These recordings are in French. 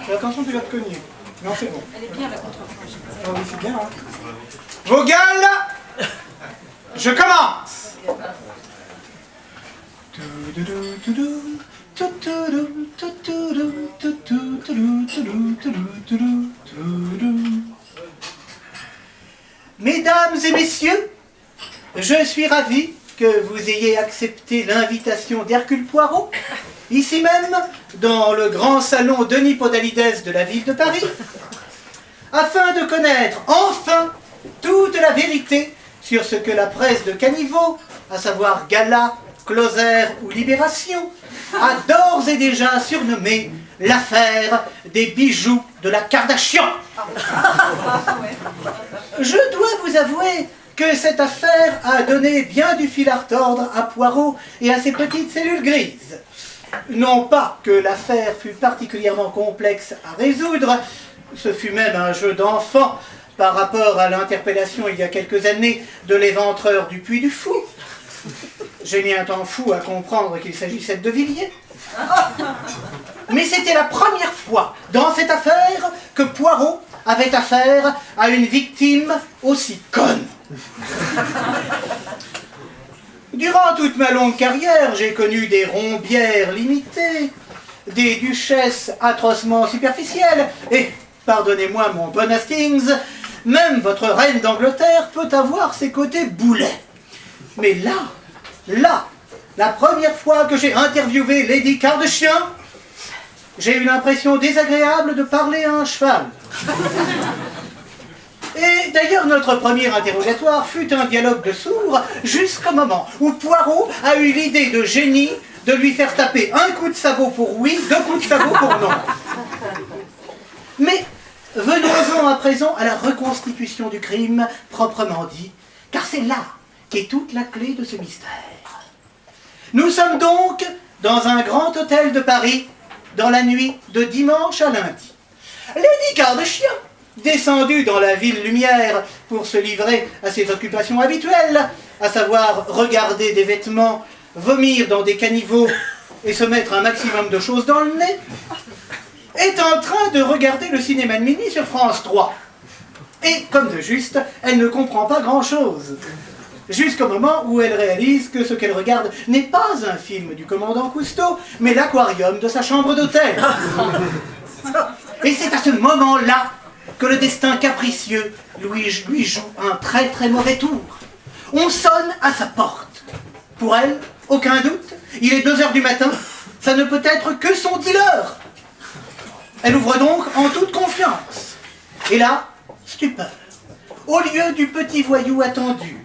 Fais attention, tu vas te cogner. Non, c'est bon. Elle est bien la contre-franche. Ah oui, c'est bien, hein. Vogel, je commence. Mesdames et messieurs, je suis ravi que vous ayez accepté l'invitation d'Hercule Poirot, ici même, dans le grand salon Denis Podalides de la ville de Paris, afin de connaître enfin toute la vérité sur ce que la presse de caniveau, à savoir Gala, Closer ou Libération, a d'ores et déjà surnommé l'affaire des bijoux de la Kardashian. Je dois vous avouer que cette affaire a donné bien du fil à retordre à Poirot et à ses petites cellules grises. Non pas que l'affaire fût particulièrement complexe à résoudre, ce fut même un jeu d'enfant par rapport à l'interpellation il y a quelques années de l'éventreur du Puy du Fou. J'ai mis un temps fou à comprendre qu'il s'agissait de Villiers. Mais c'était la première fois dans cette affaire que Poirot avait affaire à une victime aussi conne. Durant toute ma longue carrière, j'ai connu des rombières limitées, des duchesses atrocement superficielles, et, pardonnez-moi mon bon Hastings, même votre reine d'Angleterre peut avoir ses côtés boulets. Mais là, la première fois que j'ai interviewé Lady Kardashian, j'ai eu l'impression désagréable de parler à un cheval. Et d'ailleurs, notre premier interrogatoire fut un dialogue de sourds jusqu'au moment où Poirot a eu l'idée de génie de lui faire taper un coup de sabot pour oui, 2 coups de sabot pour non. Mais venons-en à présent à la reconstitution du crime proprement dit, car c'est là qu'est toute la clé de ce mystère. Nous sommes donc dans un grand hôtel de Paris, dans la nuit de dimanche à lundi. Lady Kardashian, descendue dans la ville lumière pour se livrer à ses occupations habituelles, à savoir regarder des vêtements, vomir dans des caniveaux et se mettre un maximum de choses dans le nez, est en train de regarder le cinéma de minuit sur France 3. Et, comme de juste, elle ne comprend pas grand-chose. Jusqu'au moment où elle réalise que ce qu'elle regarde n'est pas un film du commandant Cousteau, mais l'aquarium de sa chambre d'hôtel. Et c'est à ce moment-là que le destin capricieux lui joue un très très mauvais tour. On sonne à sa porte. Pour elle, aucun doute, il est 2 h du matin, ça ne peut être que son dealer. Elle ouvre donc en toute confiance. Et là, stupeur. Au lieu du petit voyou attendu,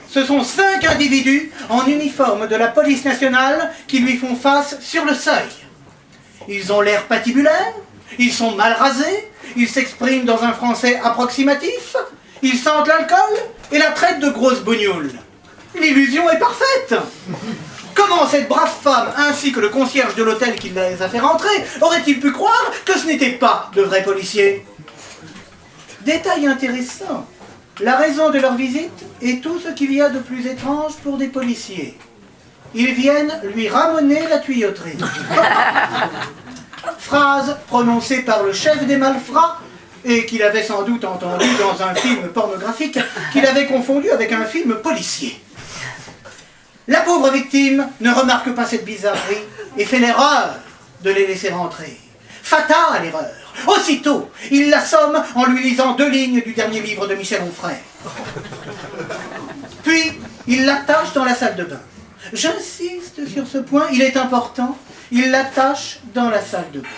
ce sont 5 individus en uniforme de la police nationale qui lui font face sur le seuil. Ils ont l'air patibulaires, ils sont mal rasés, ils s'expriment dans un français approximatif, ils sentent l'alcool et la traite de grosse bougnoule. L'illusion est parfaite. Comment cette brave femme, ainsi que le concierge de l'hôtel qui les a fait rentrer, auraient-ils pu croire que ce n'étaient pas de vrais policiers? Détail intéressant. La raison de leur visite est tout ce qu'il y a de plus étrange pour des policiers. Ils viennent lui ramener la tuyauterie. Phrase prononcée par le chef des malfrats et qu'il avait sans doute entendu dans un film pornographique qu'il avait confondu avec un film policier. La pauvre victime ne remarque pas cette bizarrerie et fait l'erreur de les laisser rentrer. Fatale erreur. Aussitôt, il l'assomme en lui lisant 2 lignes du dernier livre de Michel Onfray. Puis, il l'attache dans la salle de bain. J'insiste sur ce point, il est important, il l'attache dans la salle de bain.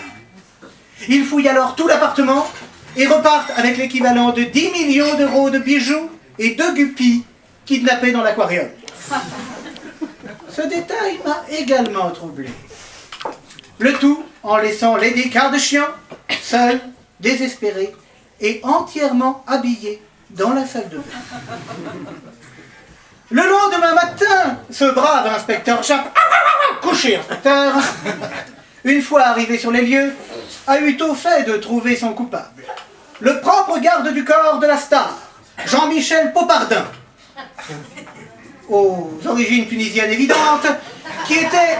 Il fouille alors tout l'appartement et repartent avec l'équivalent de 10 millions d'euros de bijoux et 2 guppies kidnappés dans l'aquarium. Ce détail m'a également troublé. Le tout en laissant Lady Kardashian seule, désespérée et entièrement habillée dans la salle de bain. Le lendemain matin, ce brave inspecteur Japp, couché inspecteur, une fois arrivé sur les lieux, a eu tôt fait de trouver son coupable. Le propre garde du corps de la star, Jean-Michel Popardin, aux origines tunisiennes évidentes, qui était,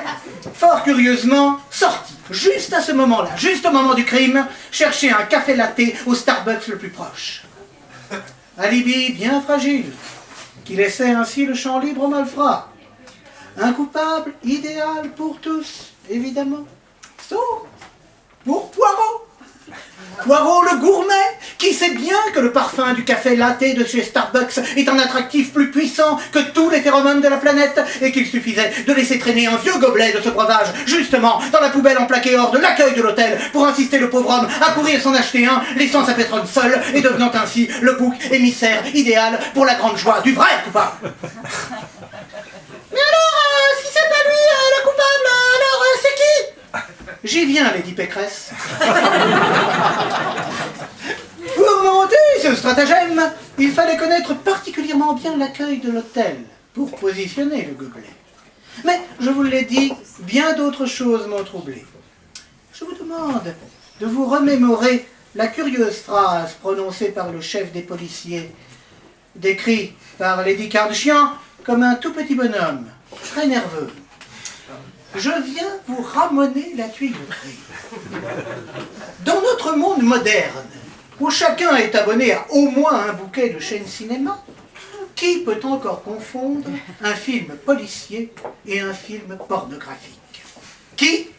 fort curieusement, sorti, juste à ce moment-là, juste au moment du crime, chercher un café latte au Starbucks le plus proche. Alibi bien fragile, qui laissait ainsi le champ libre aux malfrats. Un coupable idéal pour tous, évidemment. Sauf pour Poirot. Poirot le gourmet, qui sait bien que le parfum du café latte de chez Starbucks est un attractif plus puissant que tous les phéromones de la planète, et qu'il suffisait de laisser traîner un vieux gobelet de ce breuvage, justement, dans la poubelle emplaquée hors de l'accueil de l'hôtel, pour insister le pauvre homme à courir s'en acheter un, laissant sa patronne seule, et devenant ainsi le bouc émissaire idéal pour la grande joie du vrai coupable. Mais alors, si c'est pas lui, le coupable, alors c'est qui? J'y viens, Lady Pécresse. Pour monter ce stratagème, il fallait connaître particulièrement bien l'accueil de l'hôtel pour positionner le gobelet. Mais, je vous l'ai dit, bien d'autres choses m'ont troublé. Je vous demande de vous remémorer la curieuse phrase prononcée par le chef des policiers, décrit par Lady Kardashian comme un tout petit bonhomme, très nerveux. Je viens vous ramener la tuyauterie. Dans notre monde moderne, où chacun est abonné à au moins un bouquet de chaînes cinéma, qui peut encore confondre un film policier et un film pornographique? Qui,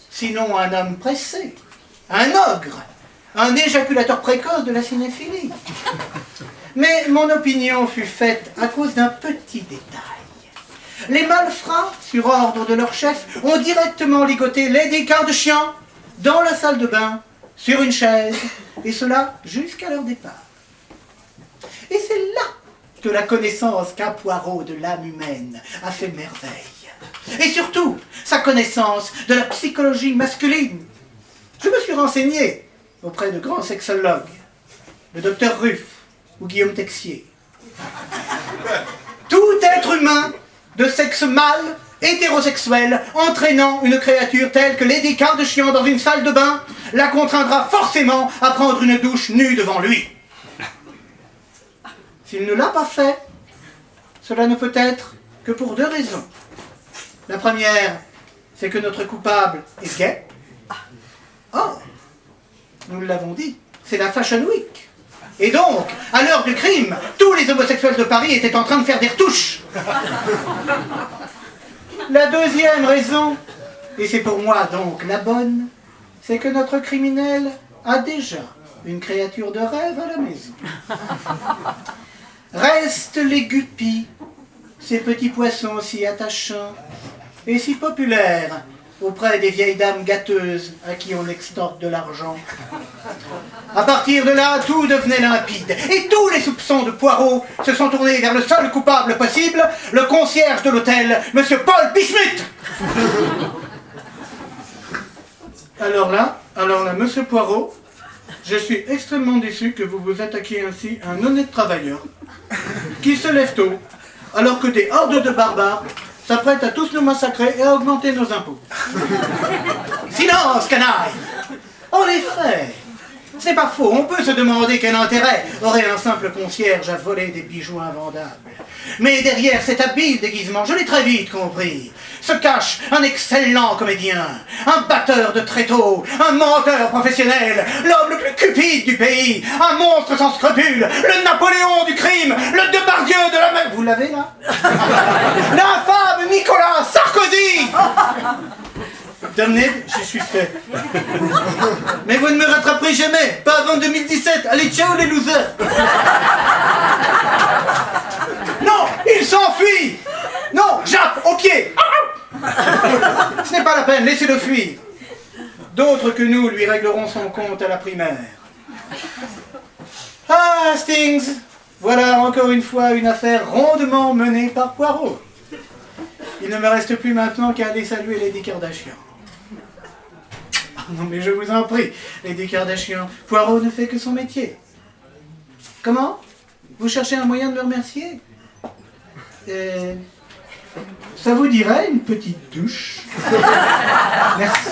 sinon un homme pressé, un ogre, un éjaculateur précoce de la cinéphilie? Mais mon opinion fut faite à cause d'un petit détail. Les malfrats, sur ordre de leur chef, ont directement ligoté Lady Kardashian dans la salle de bain, sur une chaise, et cela jusqu'à leur départ. Et c'est là que la connaissance qu'a Poirot de l'âme humaine a fait merveille. Et surtout, sa connaissance de la psychologie masculine. Je me suis renseigné auprès de grands sexologues, le docteur Ruff ou Guillaume Texier. Tout être humain de sexe mâle, hétérosexuel, entraînant une créature telle que Lady Kardashian dans une salle de bain, la contraindra forcément à prendre une douche nue devant lui. S'il ne l'a pas fait, cela ne peut être que pour deux raisons. La première, c'est que notre coupable est gay. Or, nous l'avons dit, c'est la Fashion Week. Et donc, à l'heure du crime, tous les homosexuels de Paris étaient en train de faire des retouches. La deuxième raison, et c'est pour moi donc la bonne, c'est que notre criminel a déjà une créature de rêve à la maison. Restent les guppies, ces petits poissons si attachants et si populaires auprès des vieilles dames gâteuses à qui on extorque de l'argent. À partir de là, tout devenait limpide, et tous les soupçons de Poirot se sont tournés vers le seul coupable possible, le concierge de l'hôtel, Monsieur Paul Bismuth. Alors là, Monsieur Poirot, je suis extrêmement déçu que vous vous attaquiez ainsi à un honnête travailleur, qui se lève tôt, alors que des hordes de barbares s'apprête à tous nous massacrer et à augmenter nos impôts. Silence, canaille! En effet, c'est pas faux, on peut se demander quel intérêt aurait un simple concierge à voler des bijoux invendables. Mais derrière cet habile déguisement, je l'ai très vite compris, se cache un excellent comédien, un batteur de tréteaux, un menteur professionnel, l'homme le plus cupide du pays, un monstre sans scrupules, le Napoléon du crime, le Depardieu de la même... Vous l'avez là? L'infâme Nicolas Sarkozy! Damned, j'y suis fait. Mais vous ne me rattraperez jamais, pas avant 2017. Allez, ciao les losers. Non, il s'enfuit. Non, Jacques, au pied. Ce n'est pas la peine, laissez-le fuir. D'autres que nous lui régleront son compte à la primaire. Ah, Hastings, voilà encore une fois une affaire rondement menée par Poirot. Il ne me reste plus maintenant qu'à aller saluer Lady Kardashian. Non mais je vous en prie, Lady Kardashian, Poirot ne fait que son métier. Comment? Vous cherchez un moyen de me remercier? Ça vous dirait une petite douche? Merci.